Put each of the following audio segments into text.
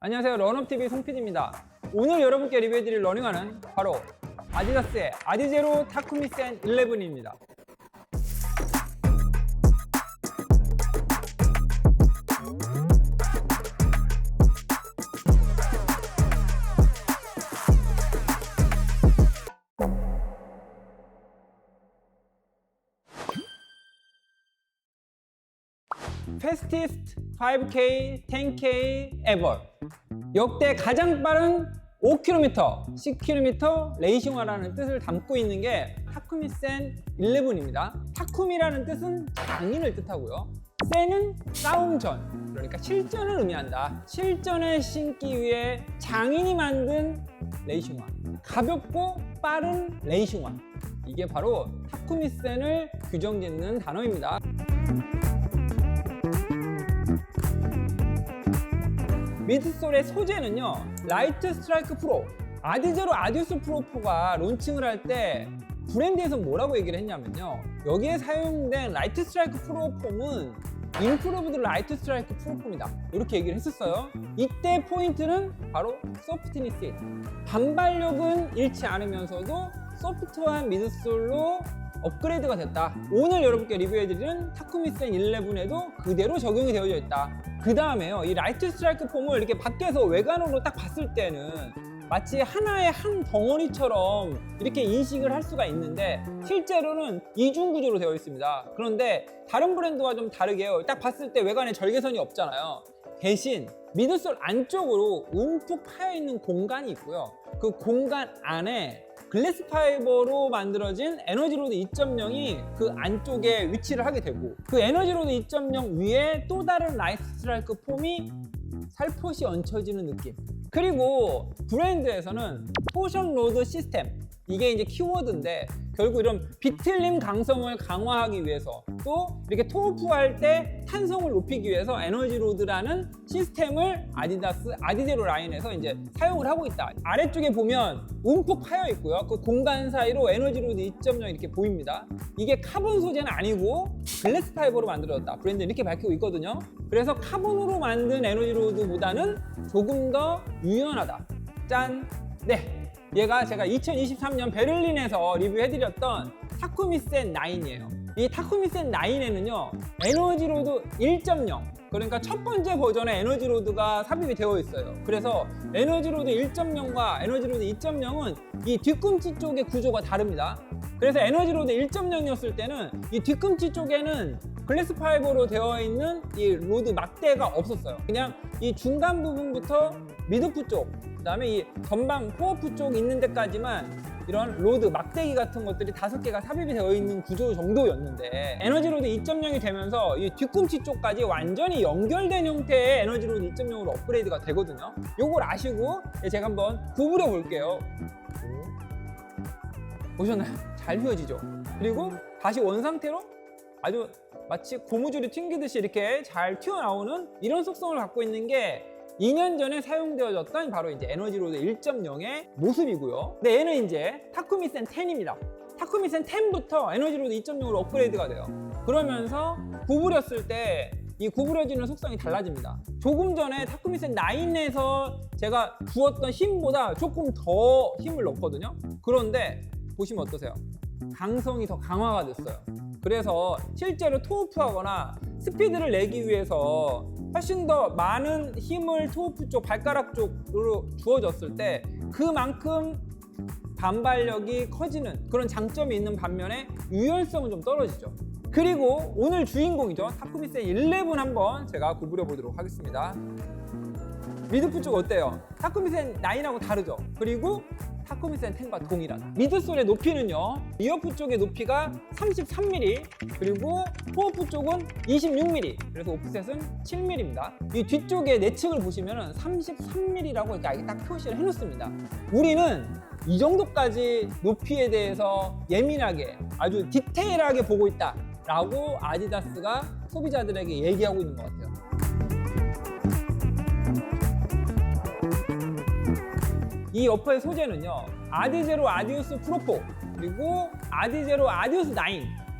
안녕하세요, 런업TV 송PD입니다. 오늘 여러분께 리뷰해드릴 러닝화는 바로 아디다스의 아디제로 타쿠미 센 11입니다. Fastest 5K, 10K ever. 역대 가장 빠른 5km, 10km 레이싱화라는 뜻을 담고 있는 게 타쿠미 센 11입니다. 타쿠미라는 뜻은 장인을 뜻하고요. 센은 싸움 전, 그러니까 실전을 의미한다. 실전에 신기 위해 장인이 만든 레이싱화. 가볍고 빠른 레이싱화. 이게 바로 타쿠미 센을 규정짓는 단어입니다. 미드솔의 소재는요, 라이트 스트라이크 프로, 아디제로 아디우스 프로 4가 론칭을 할 때 브랜드에서 뭐라고 얘기를 했냐면요, 여기에 사용된 라이트 스트라이크 프로 폼은 임프로브드 라이트 스트라이크 프로 폼이다, 이렇게 얘기를 했었어요. 이때 포인트는 바로 소프트니스. 반발력은 잃지 않으면서도 소프트한 미드솔로 업그레이드가 됐다. 오늘 여러분께 리뷰해드리는 타쿠미 센 11에도 그대로 적용이 되어져 있다. 그 다음에요, 이 라이트 스트라이크 폼을 이렇게 밖에서 외관으로 딱 봤을 때는 마치 하나의 한 덩어리처럼 이렇게 인식을 할 수가 있는데 실제로는 이중 구조로 되어 있습니다. 그런데 다른 브랜드와 좀 다르게요, 딱 봤을 때 외관에 절개선이 없잖아요. 대신 미드솔 안쪽으로 움푹 파여 있는 공간이 있고요. 그 공간 안에 글래스 파이버로 만들어진 에너지로드 2.0이 그 안쪽에 위치를 하게 되고, 그 에너지로드 2.0 위에 또 다른 라이트 스트라이크 폼이 살포시 얹혀지는 느낌. 그리고 브랜드에서는 토션 로드 시스템, 이게 이제 키워드인데 결국 이런 비틀림 강성을 강화하기 위해서, 또 이렇게 토어프할 때 탄성을 높이기 위해서 에너지로드라는 시스템을 아디다스 아디제로 라인에서 이제 사용을 하고 있다. 아래쪽에 보면 움푹 파여 있고요, 그 공간 사이로 에너지로드 2.0 이렇게 보입니다. 이게 카본 소재는 아니고 글래스 파이버로 만들어졌다, 브랜드는 이렇게 밝히고 있거든요. 그래서 카본으로 만든 에너지로드보다는 조금 더 유연하다. 짠! 네, 얘가 제가 2023년 베를린에서 리뷰해드렸던 타쿠미 센 9이에요. 이 타쿠미 센 9에는요, 에너지로드 1.0, 그러니까 첫 번째 버전의 에너지로드가 삽입이 되어 있어요. 그래서 에너지로드 1.0과 에너지로드 2.0은 이 뒤꿈치 쪽의 구조가 다릅니다. 그래서 에너지로드 1.0이었을 때는 이 뒤꿈치 쪽에는 글래스 파이버로 되어 있는 이 로드 막대가 없었어요. 그냥 이 중간 부분부터 미드프 쪽, 그 다음에 이 전방 코어프 쪽 있는 데까지만 이런 로드 막대기 같은 것들이 5개가 삽입이 되어 있는 구조 정도였는데, 에너지로드 2.0이 되면서 이 뒤꿈치 쪽까지 완전히 연결된 형태의 에너지로드 2.0으로 업그레이드가 되거든요. 요걸 아시고 제가 한번 구부려 볼게요. 보셨나요? 잘 휘어지죠? 그리고 다시 원상태로 아주 마치 고무줄이 튕기듯이 이렇게 잘 튀어나오는 이런 속성을 갖고 있는 게 2년 전에 사용되어졌던 바로 이제 에너지로드 1.0의 모습이고요. 근데 얘는 이제 타쿠미 센 10입니다. 타쿠미 센 10부터 에너지로드 2.0으로 업그레이드가 돼요. 그러면서 구부렸을 때 이 구부려지는 속성이 달라집니다. 조금 전에 타쿠미 센 9에서 제가 주었던 힘보다 조금 더 힘을 넣었거든요. 그런데 보시면 어떠세요? 강성이 더 강화가 됐어요. 그래서 실제로 토어프하거나 스피드를 내기 위해서 훨씬 더 많은 힘을 토어프 쪽, 발가락 쪽으로 주어졌을 때 그만큼 반발력이 커지는 그런 장점이 있는 반면에 유연성은 좀 떨어지죠. 그리고 오늘 주인공이죠, 타쿠미 센 11 한번 제가 구부려 보도록 하겠습니다. 미드프 쪽 어때요? 타쿠미 센 9하고 다르죠? 그리고 타쿠미 센 10과 동일하다. 미드솔의 높이는요, 이어프 쪽의 높이가 33mm, 그리고 코어프 쪽은 26mm, 그래서 오프셋은 7mm입니다. 이 뒤쪽에 내측을 보시면 33mm라고 이렇게 아예 딱 표시를 해놓습니다. 우리는 이 정도까지 높이에 대해서 예민하게 아주 디테일하게 보고 있다 라고 아디다스가 소비자들에게 얘기하고 있는 것 같아요. 이 어퍼의 소재는요, 아디제로 아디우스 프로 4 그리고 아디제로 아디우스 9,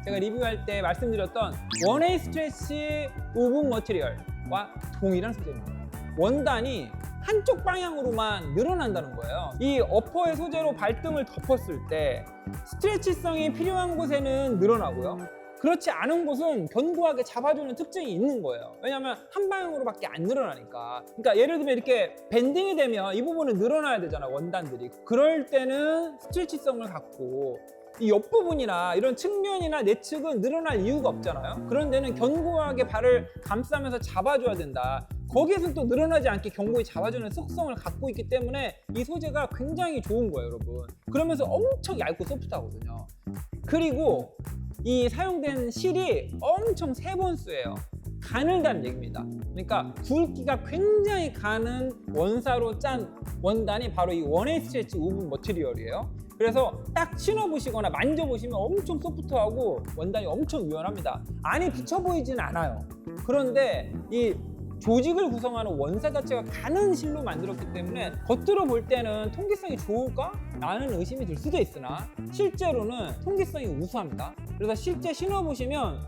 제가 리뷰할 때 말씀드렸던 원웨이 스트레치 우분 머티리얼과 동일한 소재입니다. 원단이 한쪽 방향으로만 늘어난다는 거예요. 이 어퍼의 소재로 발등을 덮었을 때 스트레치성이 필요한 곳에는 늘어나고요. 그렇지 않은 곳은 견고하게 잡아주는 특징이 있는 거예요. 왜냐하면 한 방향으로밖에 안 늘어나니까. 그러니까 예를 들면 이렇게 밴딩이 되면 이 부분은 늘어나야 되잖아, 원단들이. 그럴 때는 스트레치성을 갖고 이 옆부분이나 이런 측면이나 내측은 늘어날 이유가 없잖아요. 그런 데는 견고하게 발을 감싸면서 잡아줘야 된다. 거기에서 또 늘어나지 않게 견고히 잡아주는 속성을 갖고 있기 때문에 이 소재가 굉장히 좋은 거예요, 여러분. 그러면서 엄청 얇고 소프트하거든요. 그리고 이 사용된 실이 엄청 세번수예요. 가늘다는 얘기입니다. 그러니까 굵기가 굉장히 가는 원사로 짠 원단이 바로 이 원웨이 스트레치 우븐 머티리얼이에요. 그래서 딱 신어보시거나 만져보시면 엄청 소프트하고 원단이 엄청 유연합니다. 안이 붙여 보이진 않아요. 그런데 이 조직을 구성하는 원사 자체가 가는 실로 만들었기 때문에 겉으로 볼 때는 통기성이 좋을까? 라는 의심이 들 수도 있으나 실제로는 통기성이 우수합니다. 그래서 실제 신어보시면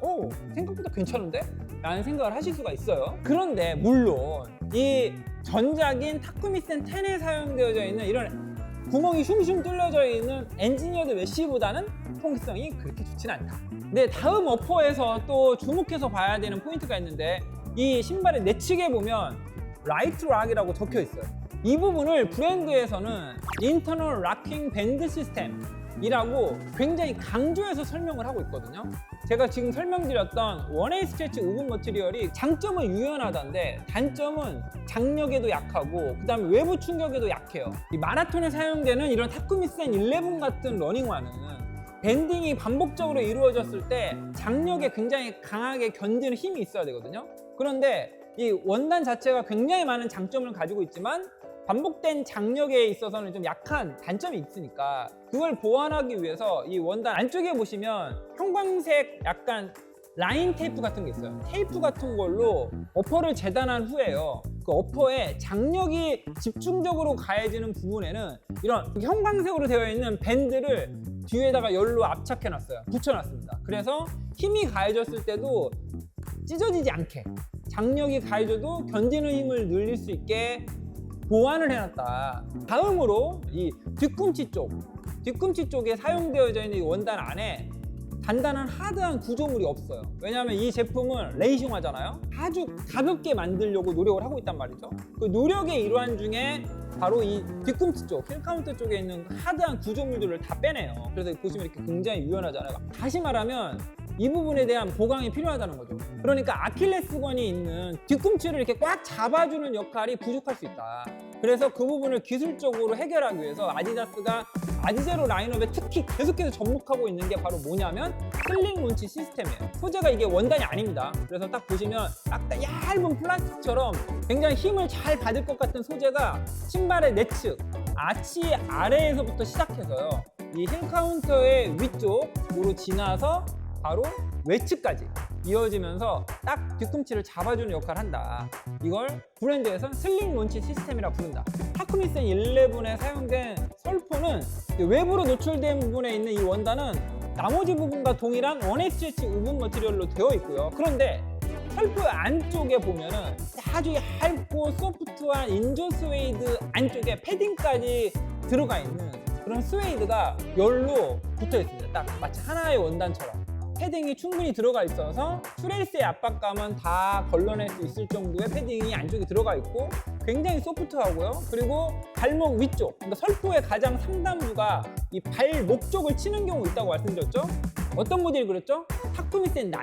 생각보다 괜찮은데? 라는 생각을 하실 수가 있어요. 그런데 물론 이 전작인 타쿠미센 10에 사용되어져 있는 이런 구멍이 슝슝 뚫려져 있는 엔지니어드 메쉬보다는 통기성이 그렇게 좋진 않다. 네, 다음 어퍼에서 또 주목해서 봐야 되는 포인트가 있는데 이 신발의 내측에 보면 라이트 락이라고 적혀 있어요. 이 부분을 브랜드에서는 인터널 락킹 밴드 시스템이라고 굉장히 강조해서 설명을 하고 있거든요. 제가 지금 설명드렸던 원웨이 스트레치 우븐 머티리얼이 장점은 유연하던데 단점은 장력에도 약하고 그 다음에 외부 충격에도 약해요. 이 마라톤에 사용되는 이런 타쿠미센 11 같은 러닝화는 밴딩이 반복적으로 이루어졌을 때 장력에 굉장히 강하게 견디는 힘이 있어야 되거든요. 그런데 이 원단 자체가 굉장히 많은 장점을 가지고 있지만 반복된 장력에 있어서는 좀 약한 단점이 있으니까 그걸 보완하기 위해서 이 원단 안쪽에 보시면 형광색 약간 라인 테이프 같은 게 있어요. 테이프 같은 걸로 어퍼를 재단한 후에요. 그 어퍼에 장력이 집중적으로 가해지는 부분에는 이런 형광색으로 되어 있는 밴드를 뒤에다가 열로 압착해 놨어요. 붙여놨습니다. 그래서 힘이 가해졌을 때도 찢어지지 않게 장력이 가해져도 견디는 힘을 늘릴 수 있게 보완을 해놨다. 다음으로 이 뒤꿈치 쪽에 사용되어져 있는 이 원단 안에 단단한 하드한 구조물이 없어요. 왜냐하면 이 제품은 레이싱화잖아요. 아주 가볍게 만들려고 노력을 하고 있단 말이죠. 그 노력의 일환 중에 바로 이 뒤꿈치 쪽, 힐 카운터 쪽에 있는 하드한 구조물들을 다 빼내요. 그래서 보시면 이렇게 굉장히 유연하잖아요. 다시 말하면 이 부분에 대한 보강이 필요하다는 거죠. 그러니까 아킬레스건이 있는 뒤꿈치를 이렇게 꽉 잡아주는 역할이 부족할 수 있다. 그래서 그 부분을 기술적으로 해결하기 위해서 아디다스가 아디제로 라인업에 특히 계속해서 접목하고 있는 게 바로 뭐냐면 슬링 론치 시스템이에요. 소재가 이게 원단이 아닙니다. 그래서 딱 보시면 딱 얇은 플라스틱처럼 굉장히 힘을 잘 받을 것 같은 소재가 신발의 내측, 아치 아래에서부터 시작해서요. 이 힐 카운터의 위쪽으로 지나서 바로 외측까지 이어지면서 딱 뒤꿈치를 잡아주는 역할을 한다. 이걸 브랜드에서는 슬링 론치 시스템이라고 부른다. 타쿠미센 11에 사용된 설포는 외부로 노출된 부분에 있는 이 원단은 나머지 부분과 동일한 원웨이 스트레치 우븐 머티리얼로 되어 있고요. 그런데 설포 안쪽에 보면은 아주 얇고 소프트한 인조 스웨이드 안쪽에 패딩까지 들어가 있는 그런 스웨이드가 열로 붙어 있습니다. 딱 마치 하나의 원단처럼. 패딩이 충분히 들어가 있어서 슈레이스의 압박감은 다 걸러낼 수 있을 정도의 패딩이 안쪽에 들어가 있고 굉장히 소프트하고요. 그리고 발목 위쪽, 그러니까 설포의 가장 상단부가 이 발목 쪽을 치는 경우 있다고 말씀드렸죠. 어떤 모델이 그랬죠? 타쿠미센 9.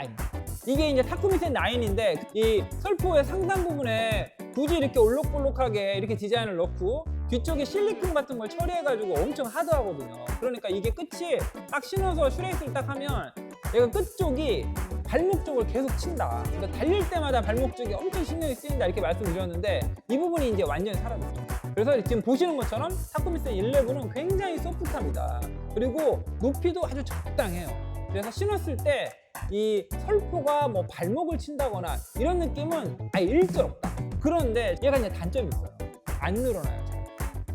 이게 이제 타쿠미센 9인데 이 설포의 상단 부분에 굳이 이렇게 올록볼록하게 이렇게 디자인을 넣고 뒤쪽에 실리콘 같은 걸 처리해가지고 엄청 하드하거든요. 그러니까 이게 끝이 딱 신어서 슈레이스를 딱 하면 얘가 끝쪽이 발목 쪽을 계속 친다. 그러니까 달릴 때마다 발목 쪽이 엄청 신경이 쓰인다 이렇게 말씀드렸는데 이 부분이 이제 완전히 사라졌죠. 그래서 지금 보시는 것처럼 타쿠미센 11은 굉장히 소프트합니다. 그리고 높이도 아주 적당해요. 그래서 신었을 때 이 설포가 뭐 발목을 친다거나 이런 느낌은 아예 일절 없다. 그런데 얘가 이제 단점이 있어요. 안 늘어나요.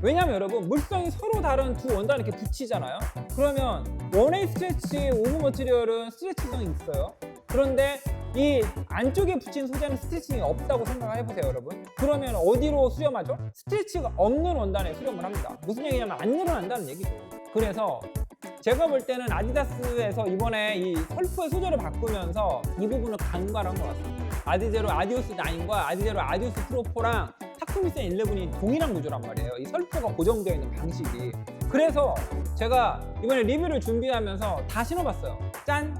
왜냐면 여러분 물성이 서로 다른 두 원단을 이렇게 붙이잖아요. 그러면 원웨이 스트레치 우브 머티리얼은 스트레치성이 있어요. 그런데 이 안쪽에 붙인 소재는 스티칭이 없다고 생각을 해보세요, 여러분. 그러면 어디로 수렴하죠? 스티치가 없는 원단에 수렴을 합니다. 무슨 얘기냐면 안 늘어난다는 얘기죠. 그래서 제가 볼 때는 아디다스에서 이번에 이 설프의 소재를 바꾸면서 이 부분을 간과한 것 같습니다. 아디제로 아디오스 9과 아디제로 아디오스 프로4랑 타쿠미센 11이 동일한 구조란 말이에요. 이 설프가 고정되어 있는 방식이. 그래서 제가 이번에 리뷰를 준비하면서 다 신어봤어요. 짠!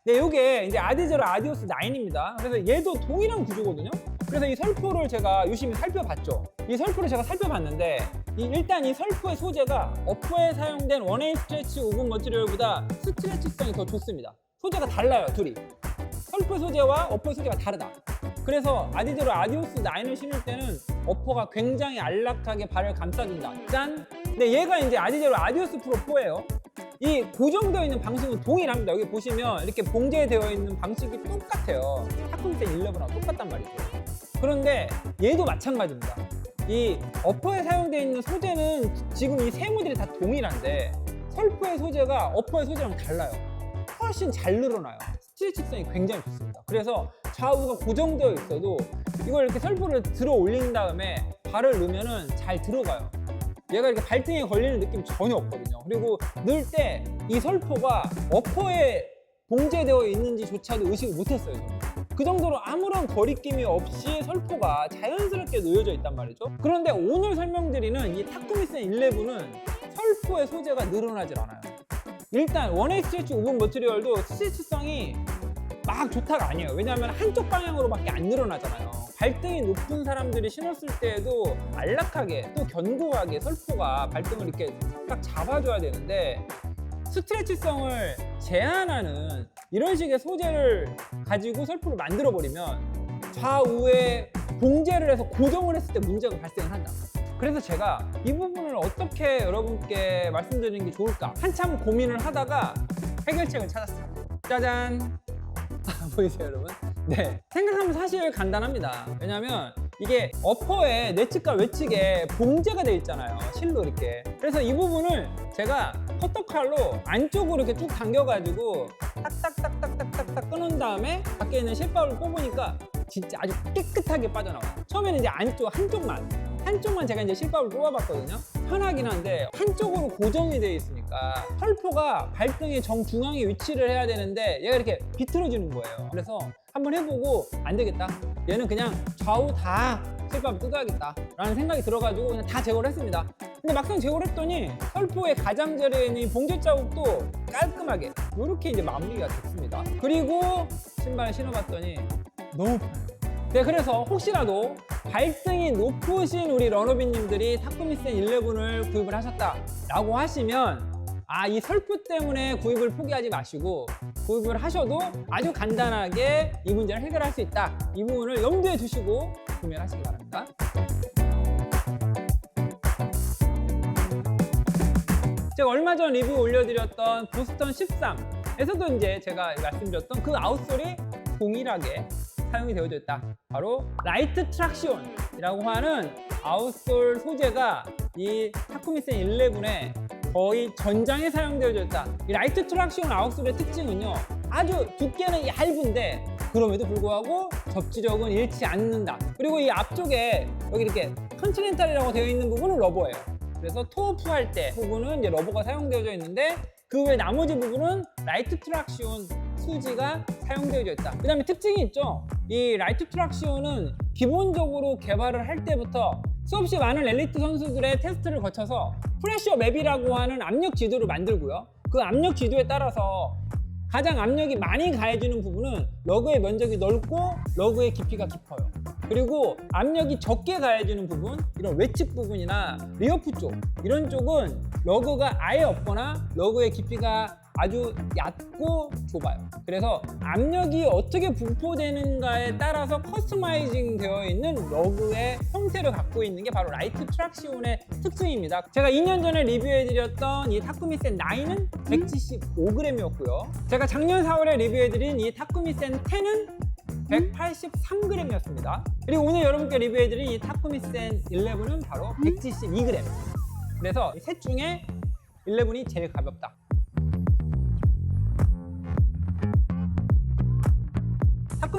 네, 이게 이제 아디제로 아디오스 9입니다. 그래서 얘도 동일한 구조거든요. 그래서 이 설프를 제가 유심히 살펴봤죠. 이 설프를 제가 살펴봤는데 일단 이 설프의 소재가 어퍼에 사용된 원웨이 스트레치 우븐 머티리얼보다 스트레치성이 더 좋습니다. 소재가 달라요, 둘이. 설프 소재와 어퍼 소재가 다르다. 그래서 아디제로 아디오스 9을 신을 때는 어퍼가 굉장히 안락하게 발을 감싸준다. 짠! 근데 얘가 이제 아디제로 아디오스 프로 4예요. 이 고정되어 있는 방식은 동일합니다. 여기 보시면 이렇게 봉제되어 있는 방식이 똑같아요. 타쿠미센 11하고 똑같단 말이죠. 그런데 얘도 마찬가지입니다. 이 어퍼에 사용되어 있는 소재는 지금 이 세 모델이 다 동일한데 설프의 소재가 어퍼의 소재랑 달라요. 훨씬 잘 늘어나요. 스트레치성이 굉장히 좋습니다. 그래서 좌우가 고정되어 있어도 이걸 이렇게 설프를 들어 올린 다음에 발을 넣으면 잘 들어가요. 얘가 이렇게 발등에 걸리는 느낌이 전혀 없거든요. 그리고 넣을 때 이 설포가 어퍼에 봉제되어 있는지조차도 의식을 못했어요. 저는. 그 정도로 아무런 거리낌이 없이 설포가 자연스럽게 놓여져 있단 말이죠. 그런데 오늘 설명드리는 이 타쿠미센 11은 설포의 소재가 늘어나질 않아요. 일단 원웨이 스트레치 우븐 머티리얼도 스트레치성이 막 좋다가 아니에요. 왜냐하면 한쪽 방향으로밖에 안 늘어나잖아요. 발등이 높은 사람들이 신었을 때에도 안락하게 또 견고하게 설포가 발등을 이렇게 딱 잡아줘야 되는데 스트레치성을 제한하는 이런 식의 소재를 가지고 설포를 만들어버리면 좌우에 봉제를 해서 고정을 했을 때 문제가 발생을 한다. 그래서 제가 이 부분을 어떻게 여러분께 말씀드리는 게 좋을까 한참 고민을 하다가 해결책을 찾았습니다. 짜잔! 보이세요, 여러분? 네. 생각하면 사실 간단합니다. 왜냐면 이게 어퍼에 내측과 외측에 봉제가 되어 있잖아요. 실로 이렇게. 그래서 이 부분을 제가 커터칼로 안쪽으로 이렇게 쭉 당겨가지고 딱딱딱딱딱딱 끊은 다음에 밖에 있는 실밥을 뽑으니까 진짜 아주 깨끗하게 빠져나와요. 처음에는 이제 한쪽만 제가 이제 실밥을 뽑아봤거든요. 편하긴 한데 한쪽으로 고정이 되어 있으니까 설포가 발등의 정중앙에 위치를 해야 되는데 얘가 이렇게 비틀어지는 거예요. 그래서 한번 해보고 안 되겠다. 얘는 그냥 좌우 다 실밥을 뜯어야겠다 라는 생각이 들어가지고 그냥 다 제거를 했습니다. 근데 막상 제거를 했더니 설포의 가장자리에 있는 이 봉제 자국도 깔끔하게 이렇게 이제 마무리가 됐습니다. 그리고 신발을 신어봤더니 너무 편해요. 네, 그래서 혹시라도 발등이 높으신 우리 러너비님들이 타쿠미센 11을 구입을 하셨다라고 하시면 이 설프 때문에 구입을 포기하지 마시고 구입을 하셔도 아주 간단하게 이 문제를 해결할 수 있다. 이 부분을 염두에 두시고 구매를 하시기 바랍니다. 제가 얼마 전 리뷰 올려드렸던 보스턴 13에서도 이제 제가 말씀드렸던 그 아웃솔이 동일하게 사용이 되어져 있다. 바로 라이트 트락시온이라고 하는 아웃솔 소재가 이 타쿠미센 11에 거의 전장에 사용되어져 있다. 이 라이트 트락시온 아웃솔의 특징은요, 아주 두께는 얇은데 그럼에도 불구하고 접지력은 잃지 않는다. 그리고 이 앞쪽에 여기 이렇게 컨티넨탈이라고 되어 있는 부분은 러버예요. 그래서 토어프 할 때 부분은 이제 러버가 사용되어져 있는데 그 외 나머지 부분은 라이트 트락시온 수지가 사용되어져 있다. 그 다음에 특징이 있죠. 이 라이트 트락시온은 기본적으로 개발을 할 때부터 수없이 많은 엘리트 선수들의 테스트를 거쳐서 프레셔 맵이라고 하는 압력 지도를 만들고요. 그 압력 지도에 따라서 가장 압력이 많이 가해지는 부분은 러그의 면적이 넓고 러그의 깊이가 깊어요. 그리고 압력이 적게 가해지는 부분, 이런 외측 부분이나 리어프 쪽, 이런 쪽은 러그가 아예 없거나 러그의 깊이가 아주 얕고 좁아요. 그래서 압력이 어떻게 분포되는가에 따라서 커스터마이징 되어 있는 러그의 형태를 갖고 있는 게 바로 라이트 트락시온의 특징입니다. 제가 2년 전에 리뷰해드렸던 이 타쿠미센 9은 175g이었고요. 제가 작년 4월에 리뷰해드린 이 타쿠미센 10은 183g이었습니다. 그리고 오늘 여러분께 리뷰해드린 이 타쿠미센 11은 바로 172g. 그래서 셋 중에 11이 제일 가볍다.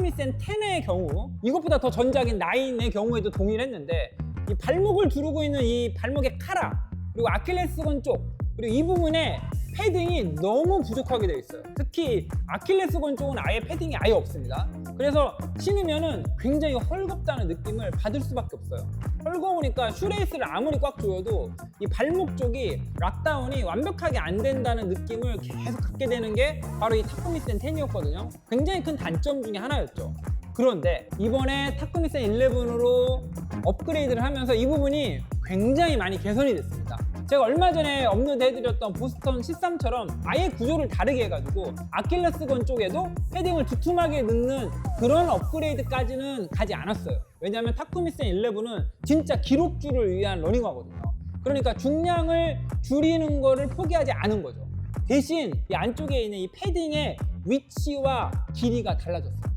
타쿠미센 10의 경우, 이것보다 더 전작인 9의 경우에도 동일했는데, 이 발목을 두르고 있는 이 발목의 카라, 그리고 아킬레스건 쪽, 그리고 이 부분에 패딩이 너무 부족하게 되어 있어요. 특히 아킬레스건 쪽은 아예 패딩이 아예 없습니다. 그래서 신으면은 굉장히 헐겁다는 느낌을 받을 수밖에 없어요. 헐거우니까 슈레이스를 아무리 꽉 조여도 이 발목 쪽이 락다운이 완벽하게 안 된다는 느낌을 계속 갖게 되는 게 바로 이 타쿠미센 10이었거든요. 굉장히 큰 단점 중에 하나였죠. 그런데 이번에 타쿠미센 11으로 업그레이드를 하면서 이 부분이 굉장히 많이 개선이 됐습니다. 제가 얼마 전에 업로드 해드렸던 보스턴 13처럼 아예 구조를 다르게 해가지고 아킬레스건 쪽에도 패딩을 두툼하게 넣는 그런 업그레이드까지는 가지 않았어요. 왜냐하면 타쿠미센 11은 진짜 기록주를 위한 러닝화거든요. 그러니까 중량을 줄이는 거를 포기하지 않은 거죠. 대신 이 안쪽에 있는 이 패딩의 위치와 길이가 달라졌어요.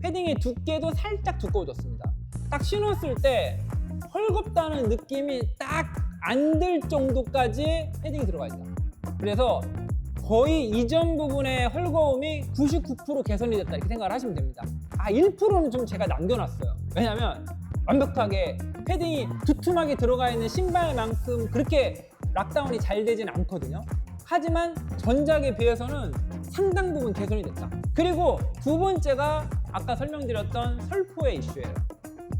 패딩의 두께도 살짝 두꺼워졌습니다. 딱 신었을 때 헐겁다는 느낌이 딱 안 들 정도까지 패딩이 들어가 있다. 그래서 거의 이전 부분의 헐거움이 99% 개선이 됐다 이렇게 생각을 하시면 됩니다. 1%는 좀 제가 남겨놨어요. 왜냐면 완벽하게 패딩이 두툼하게 들어가 있는 신발만큼 그렇게 락다운이 잘 되진 않거든요. 하지만 전작에 비해서는 상당 부분 개선이 됐다. 그리고 두 번째가 아까 설명드렸던 설포의 이슈예요.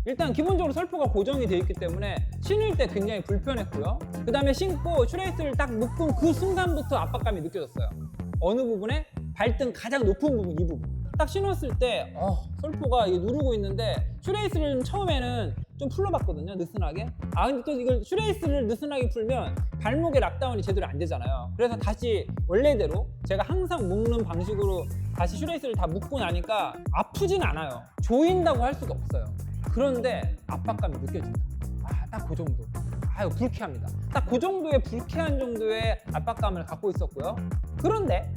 일단 기본적으로 설포가 고정이 되어 있기 때문에 신을 때 굉장히 불편했고요. 그 다음에 신고 슈레이스를 딱 묶은 그 순간부터 압박감이 느껴졌어요. 어느 부분에? 발등 가장 높은 부분, 이 부분. 딱 신었을 때 설포가 누르고 있는데 슈레이스를 처음에는 좀 풀러봤거든요, 느슨하게. 근데 또 이걸 슈레이스를 느슨하게 풀면 발목의 락다운이 제대로 안 되잖아요. 그래서 다시 원래대로 제가 항상 묶는 방식으로 다시 슈레이스를 다 묶고 나니까 아프진 않아요. 조인다고 할 수가 없어요. 그런데 압박감이 느껴진다. 딱 그 정도. 불쾌합니다. 딱 그 정도의 불쾌한 정도의 압박감을 갖고 있었고요. 그런데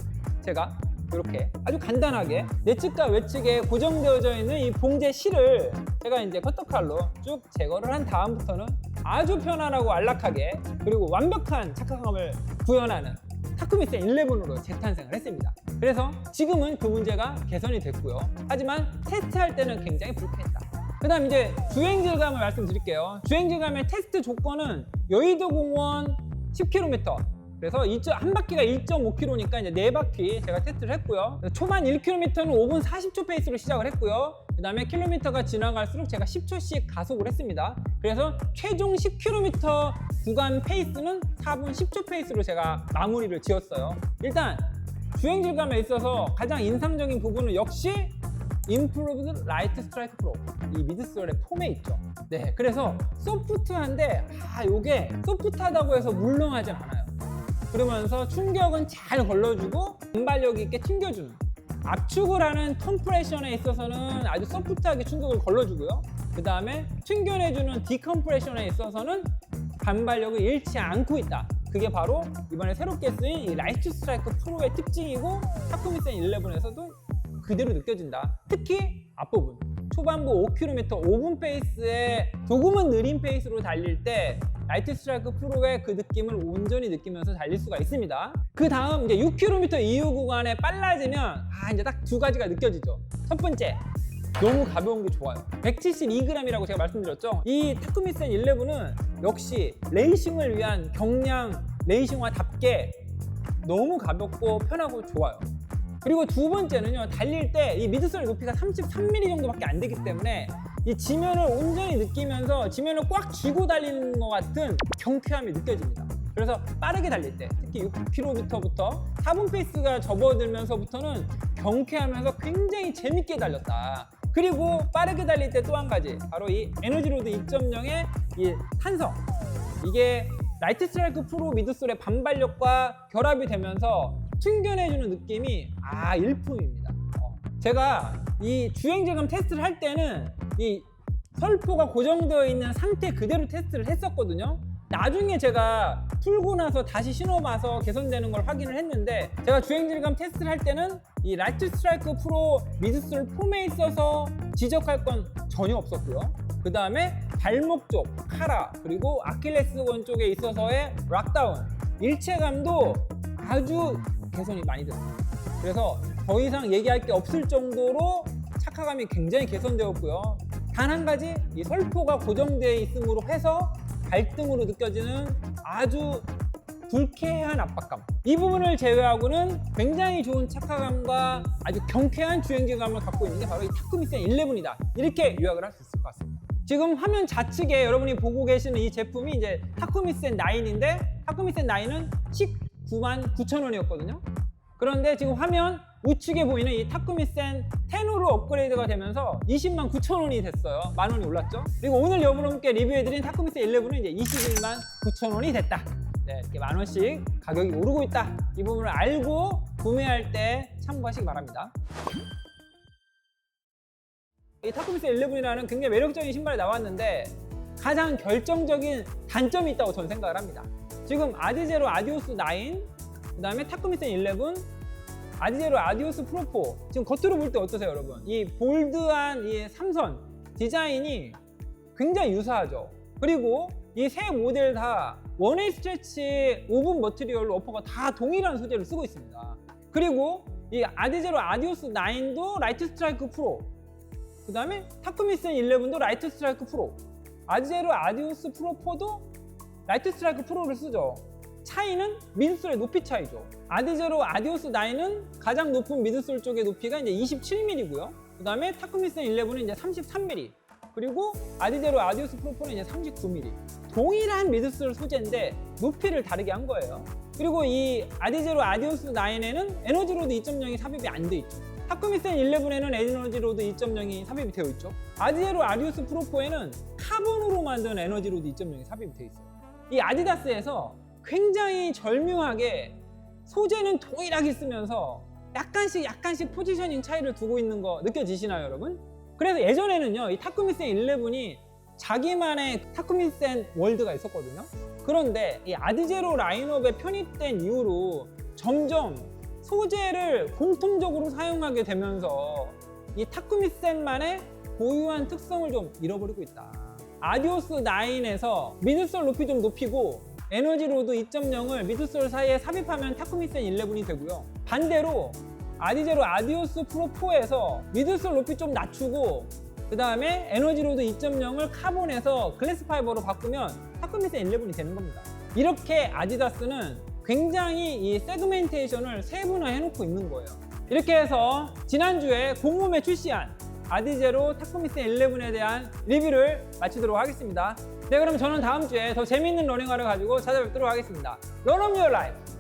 제가 이렇게 아주 간단하게 내측과 외측에 고정되어져 있는 이 봉제 실을 제가 이제 커터칼로 쭉 제거를 한 다음부터는 아주 편안하고 안락하게 그리고 완벽한 착화감을 구현하는 타쿠미센 11으로 재탄생을 했습니다. 그래서 지금은 그 문제가 개선이 됐고요. 하지만 테스트할 때는 굉장히 불쾌했다. 그 다음 이제 주행질감을 말씀드릴게요. 주행질감의 테스트 조건은 여의도공원 10km, 그래서 한 바퀴가 1.5km니까 이제 4바퀴 제가 테스트를 했고요. 초반 1km는 5분 40초 페이스로 시작을 했고요. 그 다음에 킬로미터가 지나갈수록 제가 10초씩 가속을 했습니다. 그래서 최종 10km 구간 페이스는 4분 10초 페이스로 제가 마무리를 지었어요. 일단 주행질감에 있어서 가장 인상적인 부분은 역시 Improved Light Strike Pro, 이 미드솔의 폼에 있죠. 네, 그래서 소프트한데 요게 소프트하다고 해서 물렁하진 않아요. 그러면서 충격은 잘 걸러주고 반발력 있게 튕겨주는, 압축을 하는 컴프레션에 있어서는 아주 소프트하게 충격을 걸러주고요. 그 다음에 튕겨내주는 디컴프레션에 있어서는 반발력을 잃지 않고 있다. 그게 바로 이번에 새롭게 쓰인 이 라이트 스트라이크 프로의 특징이고 타쿠미센 11에서도 그대로 느껴진다. 특히 앞부분 초반부 5km 5분 페이스에 조금은 느린 페이스로 달릴 때 라이트 스트라이크 프로의 그 느낌을 온전히 느끼면서 달릴 수가 있습니다. 그 다음 이제 6km 이후 구간에 빨라지면 이제 딱 두 가지가 느껴지죠. 첫 번째, 너무 가벼운 게 좋아요. 172g이라고 제가 말씀드렸죠. 이 타쿠미센 11은 역시 레이싱을 위한 경량 레이싱화답게 너무 가볍고 편하고 좋아요. 그리고 두 번째는요, 달릴 때 이 미드솔 높이가 33mm 정도밖에 안 되기 때문에 이 지면을 온전히 느끼면서 지면을 꽉 쥐고 달리는 것 같은 경쾌함이 느껴집니다. 그래서 빠르게 달릴 때, 특히 6km부터 4분 페이스가 접어들면서부터는 경쾌하면서 굉장히 재밌게 달렸다. 그리고 빠르게 달릴 때 또 한 가지, 바로 이 에너지로드 2.0의 이 탄성, 이게 라이트 스트라이크 프로 미드솔의 반발력과 결합이 되면서 튕겨내주는 느낌이 일품입니다. 제가 이 주행질감 테스트를 할 때는 이 설포가 고정되어 있는 상태 그대로 테스트를 했었거든요. 나중에 제가 풀고 나서 다시 신어봐서 개선되는 걸 확인을 했는데, 제가 주행질감 테스트를 할 때는 이 라이트 스트라이크 프로 미드솔 폼에 있어서 지적할 건 전혀 없었고요. 그 다음에 발목 쪽, 카라, 그리고 아킬레스건 쪽에 있어서의 락다운, 일체감도 아주 개선이 많이 됐습니다. 그래서 더 이상 얘기할 게 없을 정도로 착화감이 굉장히 개선되었고요. 단 한 가지 이 설포가 고정되어 있음으로 해서 발등으로 느껴지는 아주 불쾌한 압박감, 이 부분을 제외하고는 굉장히 좋은 착화감과 아주 경쾌한 주행질감을 갖고 있는 게 바로 이 타쿠미 센 11이다, 이렇게 요약을 할 수 있을 것 같습니다. 지금 화면 좌측에 여러분이 보고 계시는 이 제품이 이제 타쿠미 센 9인데, 타쿠미 센 9은 199,900원이었거든요. 그런데 지금 화면 우측에 보이는 이 타쿠미 센 10으로 업그레이드가 되면서 209,000원이 됐어요. 만 원이 올랐죠. 그리고 오늘 여러분께 리뷰해드린 타쿠미 센 11은 이제 219,000원이 됐다. 네, 이렇게 만 원씩 가격이 오르고 있다, 이 부분을 알고 구매할 때 참고하시기 바랍니다. 이 타쿠미 센 11이라는 굉장히 매력적인 신발이 나왔는데 가장 결정적인 단점이 있다고 저는 생각을 합니다. 지금 아디제로 아디오스 9, 그 다음에 타쿠미 센 11, 아디제로 아디오스 프로 4, 지금 겉으로 볼 때 어떠세요 여러분? 이 볼드한 이 삼선 디자인이 굉장히 유사하죠. 그리고 이 세 모델 다 원웨이 스트레치 오븐 머티리얼로 어퍼가 다 동일한 소재를 쓰고 있습니다. 그리고 이 아디제로 아디오스 9도 라이트 스트라이크 프로, 그 다음에 타쿠미 센 11도 라이트 스트라이크 프로, 아디제로 아디오스 프로 4도 라이트 스트라이크 프로를 쓰죠. 차이는 미드솔의 높이 차이죠. 아디제로 아디오스 9은 가장 높은 미드솔 쪽의 높이가 이제 27mm고요. 그 다음에 타쿠미 센 11은 이제 33mm, 그리고 아디제로 아디오스 프로 4는 이제 39mm. 동일한 미드솔 소재인데 높이를 다르게 한 거예요. 그리고 이 아디제로 아디오스 9에는 에너지로드 2.0이 삽입이 안 돼 있죠. 타쿠미 센 11에는 에너지로드 2.0이 삽입이 되어 있죠. 아디제로 아디오스 프로 4에는 카본으로 만든 에너지로드 2.0이 삽입이 되어 있어요. 이 아디다스에서 굉장히 절묘하게 소재는 동일하게 쓰면서 약간씩 포지셔닝 차이를 두고 있는 거 느껴지시나요 여러분? 그래서 예전에는요 이 타쿠미 센 11이 자기만의 타쿠미 센 월드가 있었거든요. 그런데 이 아디제로 라인업에 편입된 이후로 점점 소재를 공통적으로 사용하게 되면서 이 타쿠미 센만의 고유한 특성을 좀 잃어버리고 있다. 아디오스 9에서 미드솔 높이 좀 높이고 에너지로드 2.0을 미드솔 사이에 삽입하면 타쿠미 센 11이 되고요. 반대로 아디제로 아디오스 프로 4에서 미드솔 높이 좀 낮추고 그 다음에 에너지로드 2.0을 카본에서 글래스 파이버로 바꾸면 타쿠미 센 11이 되는 겁니다. 이렇게 아디다스는 굉장히 이 세그멘테이션을 세분화해 놓고 있는 거예요. 이렇게 해서 지난주에 공홈에 출시한 아디제로 타쿠미 센 11에 대한 리뷰를 마치도록 하겠습니다. 네, 그럼 저는 다음 주에 더 재밌는 러닝화를 가지고 찾아뵙도록 하겠습니다. Run of your life!